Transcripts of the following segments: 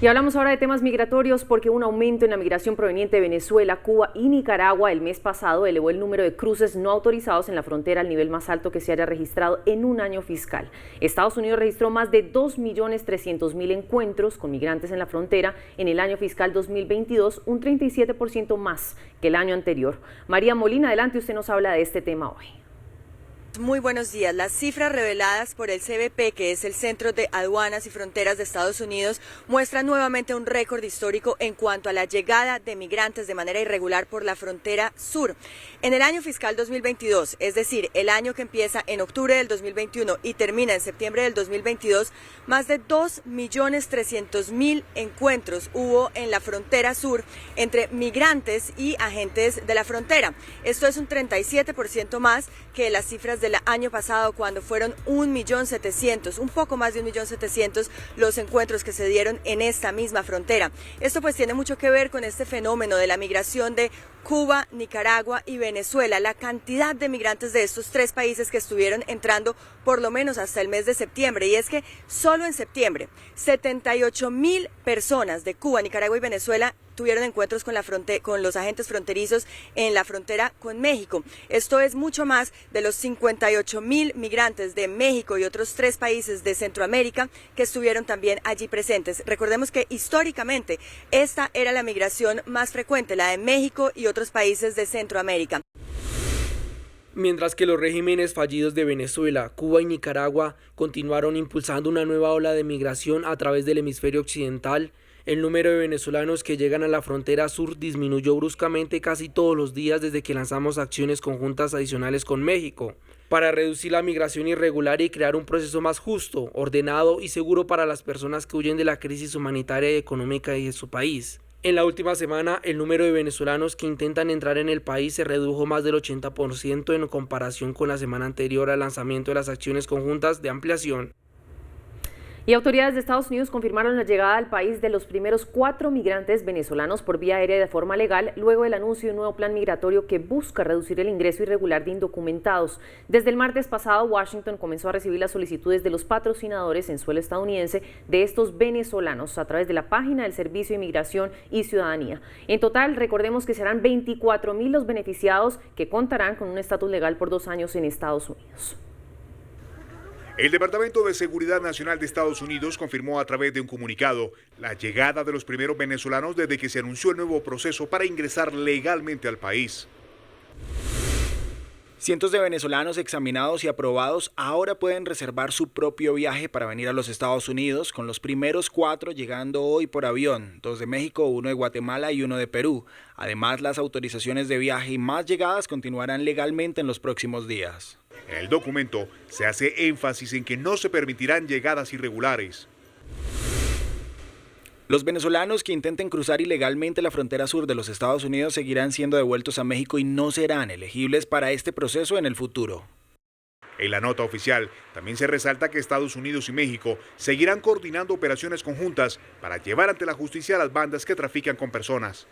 Y hablamos ahora de temas migratorios porque un aumento en la migración proveniente de Venezuela, Cuba y Nicaragua el mes pasado elevó el número de cruces no autorizados en la frontera al nivel más alto que se haya registrado en un año fiscal. Estados Unidos registró más de 2.300.000 encuentros con migrantes en la frontera en el año fiscal 2022, un 37% más que el año anterior. María Molina, adelante, usted nos habla de este tema hoy. Muy buenos días. Las cifras reveladas por el CBP, que es el Centro de Aduanas y Fronteras de Estados Unidos, muestran nuevamente un récord histórico en cuanto a la llegada de migrantes de manera irregular por la frontera sur. En el año fiscal 2022, es decir, el año que empieza en octubre del 2021 y termina en septiembre del 2022, más de 2.300.000 encuentros hubo en la frontera sur entre migrantes y agentes de la frontera. Esto es un 37% más que las cifras del año pasado, cuando fueron 1.700.000, un poco más de 1.700.000 los encuentros que se dieron en esta misma frontera. Esto pues tiene mucho que ver con este fenómeno de la migración de Cuba, Nicaragua y Venezuela, la cantidad de migrantes de estos tres países que estuvieron entrando por lo menos hasta el mes de septiembre. Y es que solo en septiembre 78.000 personas de Cuba, Nicaragua y Venezuela tuvieron encuentros con los agentes fronterizos en la frontera con México. Esto es mucho más de los 58.000 migrantes de México y otros tres países de Centroamérica que estuvieron también allí presentes. Recordemos que históricamente esta era la migración más frecuente, la de México y otros países de Centroamérica. Mientras que los regímenes fallidos de Venezuela, Cuba y Nicaragua continuaron impulsando una nueva ola de migración a través del hemisferio occidental, el número de venezolanos que llegan a la frontera sur disminuyó bruscamente casi todos los días desde que lanzamos acciones conjuntas adicionales con México para reducir la migración irregular y crear un proceso más justo, ordenado y seguro para las personas que huyen de la crisis humanitaria y económica de su país. En la última semana, el número de venezolanos que intentan entrar en el país se redujo más del 80% en comparación con la semana anterior al lanzamiento de las acciones conjuntas de ampliación. Y autoridades de Estados Unidos confirmaron la llegada al país de los primeros 4 migrantes venezolanos por vía aérea de forma legal, luego del anuncio de un nuevo plan migratorio que busca reducir el ingreso irregular de indocumentados. Desde el martes pasado, Washington comenzó a recibir las solicitudes de los patrocinadores en suelo estadounidense de estos venezolanos a través de la página del Servicio de Inmigración y Ciudadanía. En total, recordemos que serán 24.000 los beneficiados que contarán con un estatus legal por 2 años en Estados Unidos. El Departamento de Seguridad Nacional de Estados Unidos confirmó a través de un comunicado la llegada de los primeros venezolanos desde que se anunció el nuevo proceso para ingresar legalmente al país. Cientos de venezolanos examinados y aprobados ahora pueden reservar su propio viaje para venir a los Estados Unidos, con los primeros 4 llegando hoy por avión, 2 de México, 1 de Guatemala y 1 de Perú. Además, las autorizaciones de viaje y más llegadas continuarán legalmente en los próximos días. En el documento se hace énfasis en que no se permitirán llegadas irregulares. Los venezolanos que intenten cruzar ilegalmente la frontera sur de los Estados Unidos seguirán siendo devueltos a México y no serán elegibles para este proceso en el futuro. En la nota oficial también se resalta que Estados Unidos y México seguirán coordinando operaciones conjuntas para llevar ante la justicia a las bandas que trafican con personas.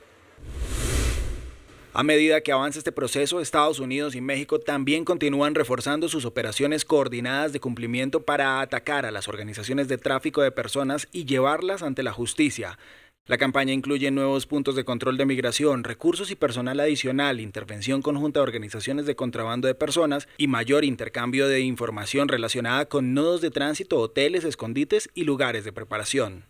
A medida que avanza este proceso, Estados Unidos y México también continúan reforzando sus operaciones coordinadas de cumplimiento para atacar a las organizaciones de tráfico de personas y llevarlas ante la justicia. La campaña incluye nuevos puntos de control de migración, recursos y personal adicional, intervención conjunta de organizaciones de contrabando de personas y mayor intercambio de información relacionada con nodos de tránsito, hoteles, escondites y lugares de preparación.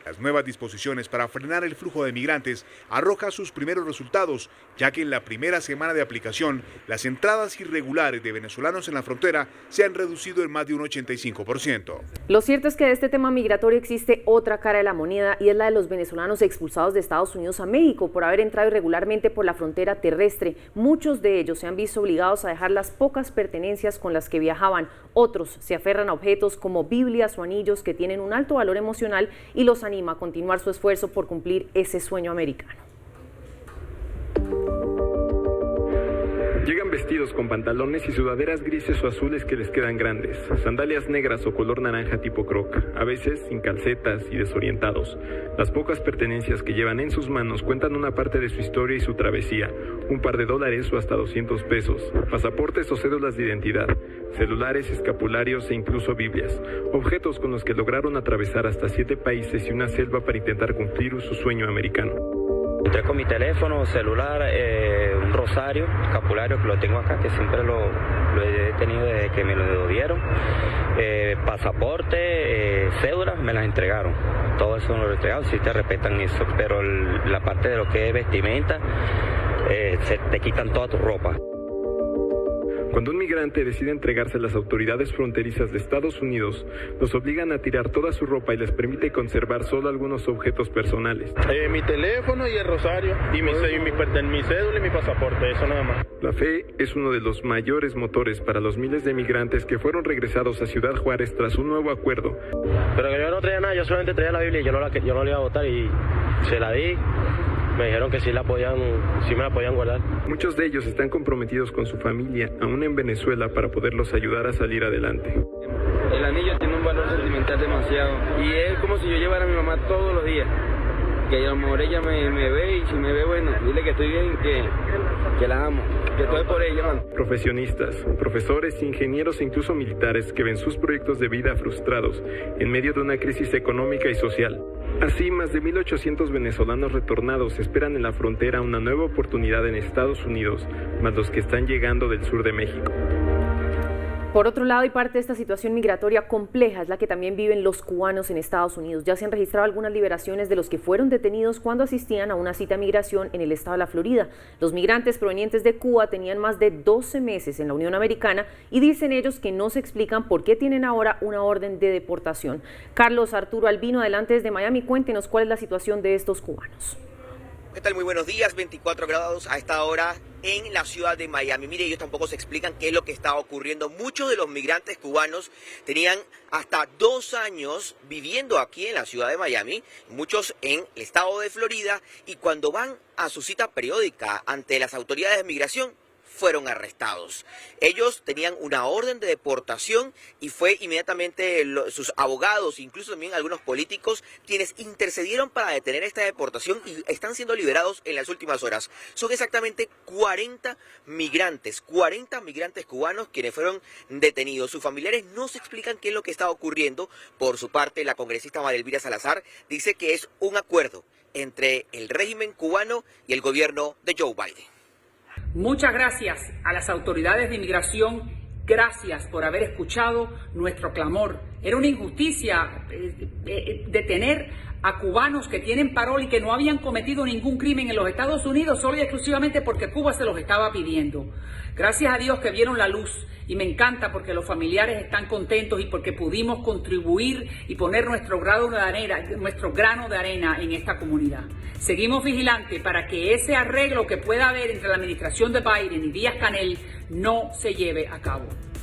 Las nuevas disposiciones para frenar el flujo de migrantes arrojan sus primeros resultados, ya que en la primera semana de aplicación, las entradas irregulares de venezolanos en la frontera se han reducido en más de un 85%. Lo cierto es que de este tema migratorio existe otra cara de la moneda y es la de los venezolanos expulsados de Estados Unidos a México por haber entrado irregularmente por la frontera terrestre. Muchos de ellos se han visto obligados a dejar las pocas pertenencias con las que viajaban. Otros se aferran a objetos como Biblias o anillos que tienen un alto valor emocional y los anima a continuar su esfuerzo por cumplir ese sueño americano. Llegan vestidos con pantalones y sudaderas grises o azules que les quedan grandes, sandalias negras o color naranja tipo croc, a veces sin calcetas y desorientados. Las pocas pertenencias que llevan en sus manos cuentan una parte de su historia y su travesía, un par de dólares o hasta $200, pasaportes o cédulas de identidad, celulares, escapularios e incluso Biblias, objetos con los que lograron atravesar hasta 7 países y una selva para intentar cumplir su sueño americano. Entré con mi teléfono, celular, un rosario, escapulario que lo tengo acá, que siempre lo he tenido desde que me lo dieron, pasaporte, cédulas, me las entregaron, todo eso me lo entregaron, sí te respetan eso, pero la parte de lo que es vestimenta, se te quitan toda tu ropa. Cuando un migrante decide entregarse a las autoridades fronterizas de Estados Unidos, los obligan a tirar toda su ropa y les permite conservar solo algunos objetos personales. Mi teléfono y el rosario, y mi cédula y mi pasaporte, eso nada más. La fe es uno de los mayores motores para los miles de migrantes que fueron regresados a Ciudad Juárez tras un nuevo acuerdo. Pero que yo no traía nada, yo solamente traía la Biblia y yo no la iba a botar y se la di. Me dijeron que sí me la podían guardar. Muchos de ellos están comprometidos con su familia, aún en Venezuela, para poderlos ayudar a salir adelante. El anillo tiene un valor sentimental demasiado y es como si yo llevara a mi mamá todos los días. Que a lo mejor ella me ve y si me ve, bueno, dile que estoy bien, que la amo, que estoy por ella, man. Profesionistas, profesores, ingenieros e incluso militares que ven sus proyectos de vida frustrados en medio de una crisis económica y social. Así, más de 1,800 venezolanos retornados esperan en la frontera una nueva oportunidad en Estados Unidos, más los que están llegando del sur de México. Por otro lado, y parte de esta situación migratoria compleja es la que también viven los cubanos en Estados Unidos. Ya se han registrado algunas liberaciones de los que fueron detenidos cuando asistían a una cita de migración en el estado de la Florida. Los migrantes provenientes de Cuba tenían más de 12 meses en la Unión Americana y dicen ellos que no se explican por qué tienen ahora una orden de deportación. Carlos Arturo Albino, adelante desde Miami, cuéntenos cuál es la situación de estos cubanos. ¿Qué tal? Muy buenos días, 24 grados a esta hora en la ciudad de Miami. Mire, ellos tampoco se explican qué es lo que está ocurriendo. Muchos de los migrantes cubanos tenían hasta 2 años viviendo aquí en la ciudad de Miami, muchos en el estado de Florida, y cuando van a su cita periódica ante las autoridades de migración, fueron arrestados. Ellos tenían una orden de deportación y fue inmediatamente sus abogados, incluso también algunos políticos, quienes intercedieron para detener esta deportación y están siendo liberados en las últimas horas. Son exactamente 40 migrantes cubanos quienes fueron detenidos. Sus familiares no se explican qué es lo que está ocurriendo. Por su parte, la congresista María Elvira Salazar dice que es un acuerdo entre el régimen cubano y el gobierno de Joe Biden. Muchas gracias a las autoridades de inmigración, gracias por haber escuchado nuestro clamor. Era una injusticia detener a cubanos que tienen parol y que no habían cometido ningún crimen en los Estados Unidos solo y exclusivamente porque Cuba se los estaba pidiendo. Gracias a Dios que vieron la luz y me encanta porque los familiares están contentos y porque pudimos contribuir y poner nuestro grano de arena en esta comunidad. Seguimos vigilantes para que ese arreglo que pueda haber entre la administración de Biden y Díaz-Canel no se lleve a cabo.